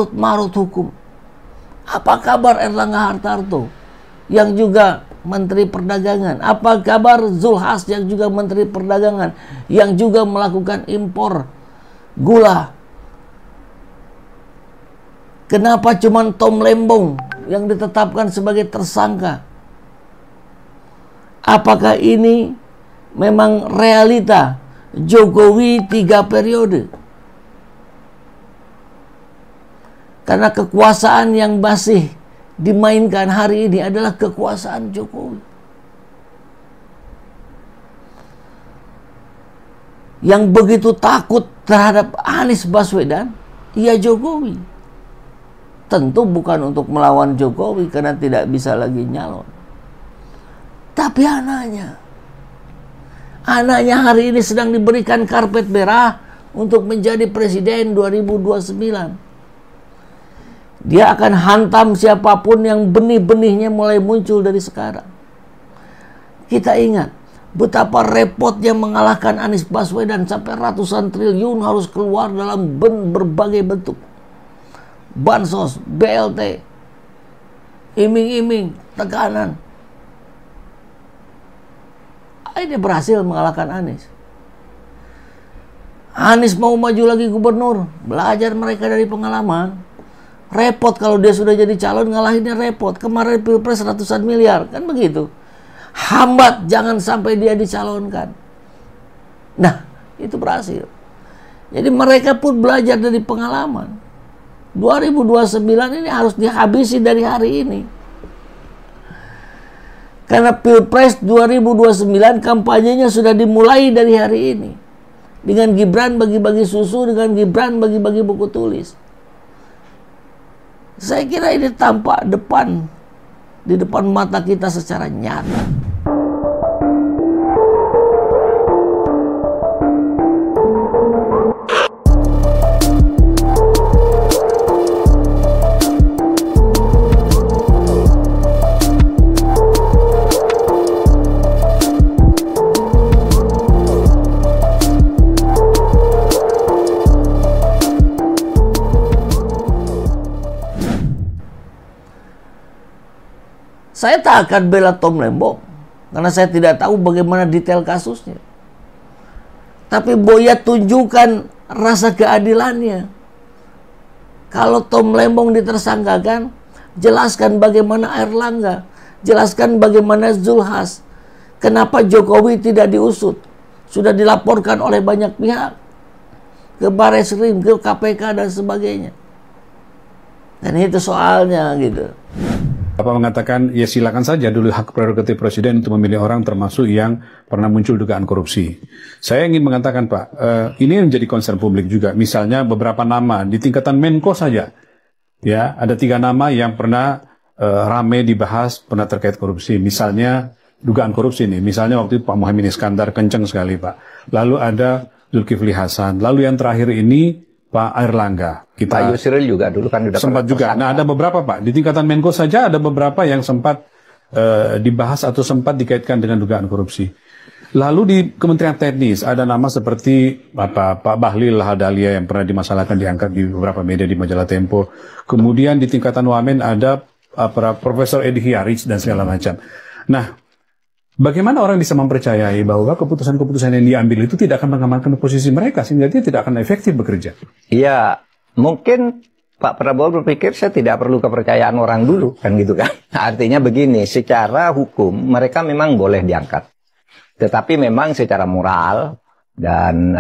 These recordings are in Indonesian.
carut-marut hukum. Apa kabar Erlangga Hartarto yang juga Menteri Perdagangan? Apa kabar Zulhas yang juga Menteri Perdagangan yang juga melakukan impor gula? Kenapa cuma Tom Lembong yang ditetapkan sebagai tersangka? Apakah ini memang realita Jokowi 3 periode? Karena kekuasaan yang masih dimainkan hari ini adalah kekuasaan Jokowi. Yang begitu takut terhadap Anies Baswedan, ya Jokowi. Tentu bukan untuk melawan Jokowi karena tidak bisa lagi nyalon. Tapi anaknya hari ini sedang diberikan karpet merah untuk menjadi presiden 2029. Dia akan hantam siapapun yang benih-benihnya mulai muncul dari sekarang. Kita ingat betapa repotnya mengalahkan Anies Baswedan, sampai ratusan triliun harus keluar dalam berbagai bentuk. Bansos, BLT, iming-iming, tekanan. Ini berhasil mengalahkan Anies. Anies mau maju lagi gubernur, belajar mereka dari pengalaman. Repot kalau dia sudah jadi calon, ngalahinnya repot. Kemarin Pilpres ratusan miliar, kan begitu. Hambat jangan sampai dia dicalonkan. Nah, itu berhasil. Jadi mereka pun belajar dari pengalaman. 2029 ini harus dihabisi dari hari ini. Karena Pilpres 2029 kampanyenya sudah dimulai dari hari ini. Dengan Gibran bagi-bagi susu, dengan Gibran bagi-bagi buku tulis. Saya kira ini tampak di depan mata kita secara nyata. Saya tak akan bela Tom Lembong karena saya tidak tahu bagaimana detail kasusnya. Tapi Boya tunjukkan rasa keadilannya. Kalau Tom Lembong ditersangkakan, jelaskan bagaimana Erlangga, jelaskan bagaimana Zulhas. Kenapa Jokowi tidak diusut? Sudah dilaporkan oleh banyak pihak ke Barreskrim, ke KPK dan sebagainya. Dan itu soalnya gitu. Bapak mengatakan, ya silakan saja dulu hak prerogatif presiden untuk memilih orang termasuk yang pernah muncul dugaan korupsi. Saya ingin mengatakan Pak, ini menjadi concern publik juga. Misalnya beberapa nama di tingkatan Menko saja, ya ada 3 nama yang pernah rame dibahas pernah terkait korupsi. Misalnya dugaan korupsi ini, misalnya waktu itu Pak Muhaimin Iskandar kenceng sekali Pak. Lalu ada Zulkifli Hasan. Lalu yang terakhir ini Pak Erlangga. Pak Yusril juga dulu kan sempat juga. Nah ada beberapa Pak, di tingkatan Menko saja ada beberapa yang sempat dibahas atau sempat dikaitkan dengan dugaan korupsi. Lalu di Kementerian Teknis ada nama seperti Pak Bahlil Lahadalia yang pernah dimasalahkan, diangkat di beberapa media di majalah Tempo. Kemudian di tingkatan Wamen ada Profesor Edi Hiarij dan segala macam. Nah, bagaimana orang bisa mempercayai bahwa keputusan-keputusan yang diambil itu tidak akan mengamankan posisi mereka sehingga dia tidak akan efektif bekerja? Iya, mungkin Pak Prabowo berpikir saya tidak perlu kepercayaan orang dulu, kan gitu kan? Artinya begini, secara hukum mereka memang boleh diangkat, tetapi memang secara moral dan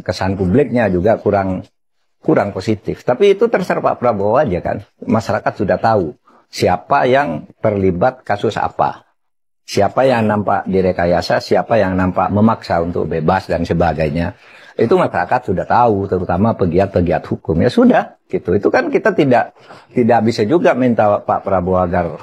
kesan publiknya juga kurang positif. Tapi itu terserah Pak Prabowo aja kan. Masyarakat sudah tahu siapa yang terlibat kasus apa. Siapa yang nampak direkayasa, siapa yang nampak memaksa untuk bebas dan sebagainya. Itu masyarakat sudah tahu, terutama pegiat-pegiat hukum. Ya sudah, gitu. Itu kan kita tidak bisa juga minta Pak Prabowo agar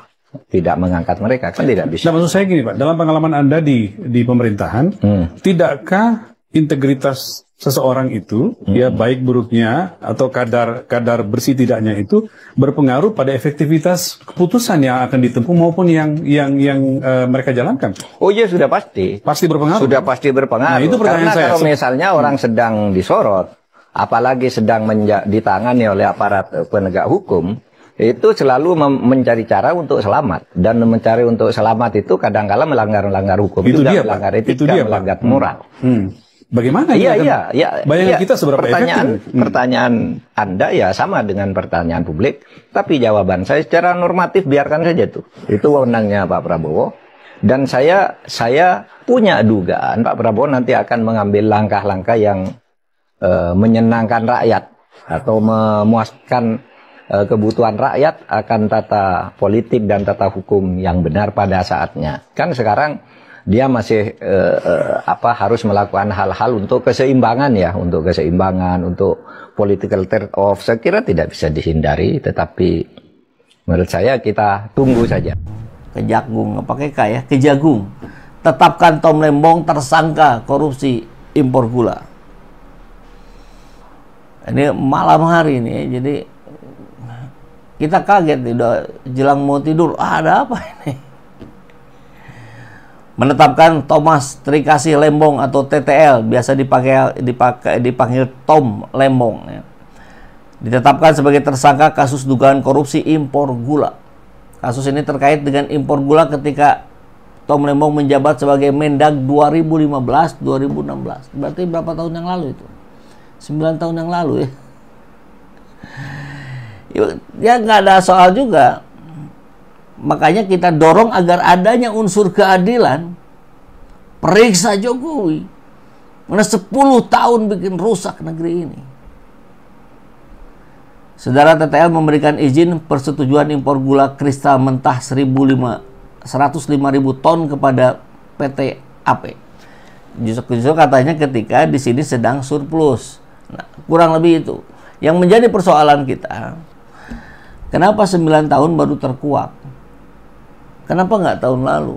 tidak mengangkat mereka, kan tidak bisa. Nah, maksud saya gini Pak, dalam pengalaman Anda di pemerintahan, tidakkah integritas seseorang itu, ya baik buruknya atau kadar bersih tidaknya itu berpengaruh pada efektivitas keputusan yang akan ditempuh maupun yang mereka jalankan? Oh iya, sudah pasti. Pasti berpengaruh. Sudah pasti berpengaruh. Nah, itu pertanyaan karena saya. Kalau misalnya orang sedang disorot, apalagi sedang ditangani oleh aparat penegak hukum, itu selalu mencari cara untuk selamat, dan mencari untuk selamat itu kadang-kala melanggar hukum, itu juga dia, melanggar Pak. etika, Itu dia, melanggar Pak. moral. Bagaimana? Iya. Bayangan kita seberapa efektif? Pertanyaan Anda ya sama dengan pertanyaan publik, tapi jawaban saya secara normatif biarkan saja tuh. Itu wewenangnya Pak Prabowo. Dan saya punya dugaan Pak Prabowo nanti akan mengambil langkah-langkah yang menyenangkan rakyat atau memuaskan kebutuhan rakyat akan tata politik dan tata hukum yang benar pada saatnya. Kan sekarang dia masih harus melakukan hal-hal untuk keseimbangan ya, untuk political trade-off. Saya kira tidak bisa dihindari, tetapi menurut saya kita tunggu saja. Kejagung, pakai K ya, Kejagung. Tetapkan Tom Lembong tersangka korupsi impor gula. Ini malam hari ini ya, jadi kita kaget udah jelang mau tidur. Ada apa ini? Menetapkan Thomas Trikasih Lembong atau TTL, biasa dipanggil Tom Lembong ya. Ditetapkan sebagai tersangka kasus dugaan korupsi impor gula. Kasus ini terkait dengan impor gula ketika Tom Lembong menjabat sebagai Mendag 2015-2016. Berarti berapa tahun yang lalu itu? 9 tahun yang lalu ya. Ya nggak ada soal juga. Makanya kita dorong agar adanya unsur keadilan. Periksa Jokowi. Karena 10 tahun bikin rusak negeri ini. Saudara, TTL memberikan izin persetujuan impor gula kristal mentah 105.000 ton kepada PT AP. Justru katanya ketika di sini sedang surplus. Nah, kurang lebih itu. Yang menjadi persoalan kita, kenapa 9 tahun baru terkuak? Kenapa nggak tahun lalu?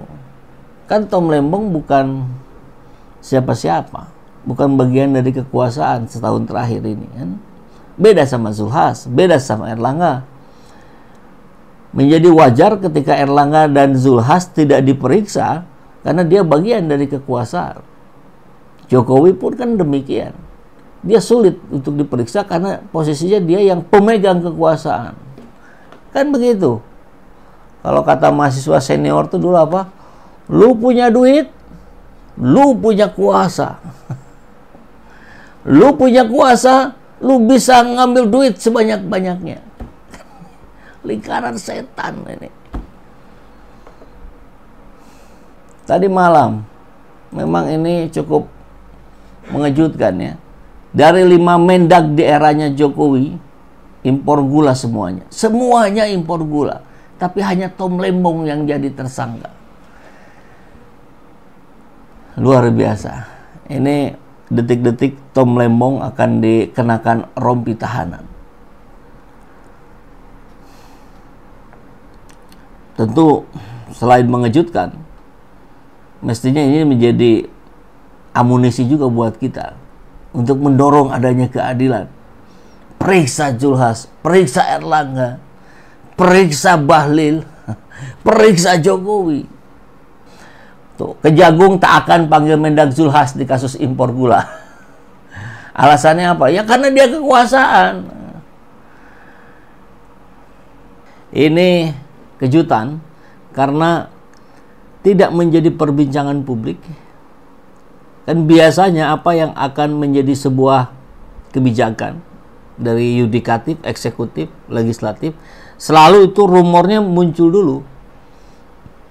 Kan Tom Lembong bukan siapa-siapa, bukan bagian dari kekuasaan setahun terakhir ini kan. Beda sama Zulhas, beda sama Erlangga. Menjadi wajar ketika Erlangga dan Zulhas tidak diperiksa karena dia bagian dari kekuasaan. Jokowi pun kan demikian. Dia sulit untuk diperiksa karena posisinya dia yang pemegang kekuasaan. Kan begitu. Kalau kata mahasiswa senior itu dulu apa? Lu punya duit, lu punya kuasa. Lu punya kuasa, lu bisa ngambil duit sebanyak-banyaknya. Lingkaran setan ini. Tadi malam, memang ini cukup mengejutkan ya. Dari 5 Mendag di eranya Jokowi, impor gula semuanya. Semuanya impor gula. Tapi hanya Tom Lembong yang jadi tersangka. Luar biasa. Ini detik-detik Tom Lembong akan dikenakan rompi tahanan. Tentu selain mengejutkan, mestinya ini menjadi amunisi juga buat kita untuk mendorong adanya keadilan. Periksa Zulhas, periksa Erlangga, periksa Bahlil, periksa Jokowi. Tuh, Kejagung tak akan panggil Mendag Zulhas di kasus impor gula. Alasannya apa? Ya karena dia kekuasaan. Ini kejutan karena tidak menjadi perbincangan publik. Kan biasanya apa yang akan menjadi sebuah kebijakan dari yudikatif, eksekutif, legislatif, selalu itu rumornya muncul dulu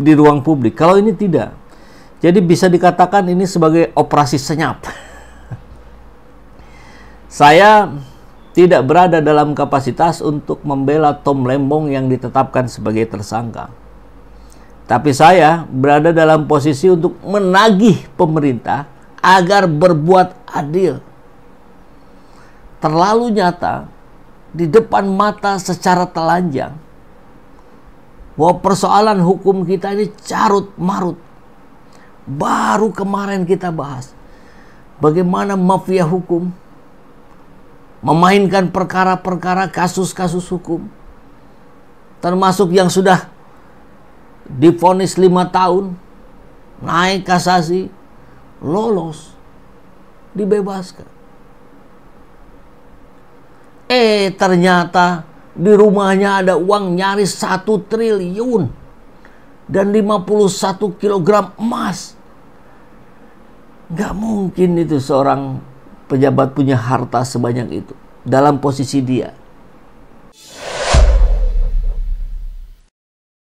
di ruang publik. Kalau ini tidak. Jadi bisa dikatakan ini sebagai operasi senyap. Saya tidak berada dalam kapasitas untuk membela Tom Lembong yang ditetapkan sebagai tersangka. Tapi saya berada dalam posisi untuk menagih pemerintah agar berbuat adil. Terlalu nyata di depan mata secara telanjang bahwa persoalan hukum kita ini carut marut. Baru kemarin kita bahas bagaimana mafia hukum memainkan perkara-perkara, kasus-kasus hukum, termasuk yang sudah divonis 5 tahun, naik kasasi, lolos, dibebaskan. Ternyata di rumahnya ada uang nyaris 1 triliun dan 51 kilogram emas. Gak mungkin itu seorang pejabat punya harta sebanyak itu dalam posisi dia.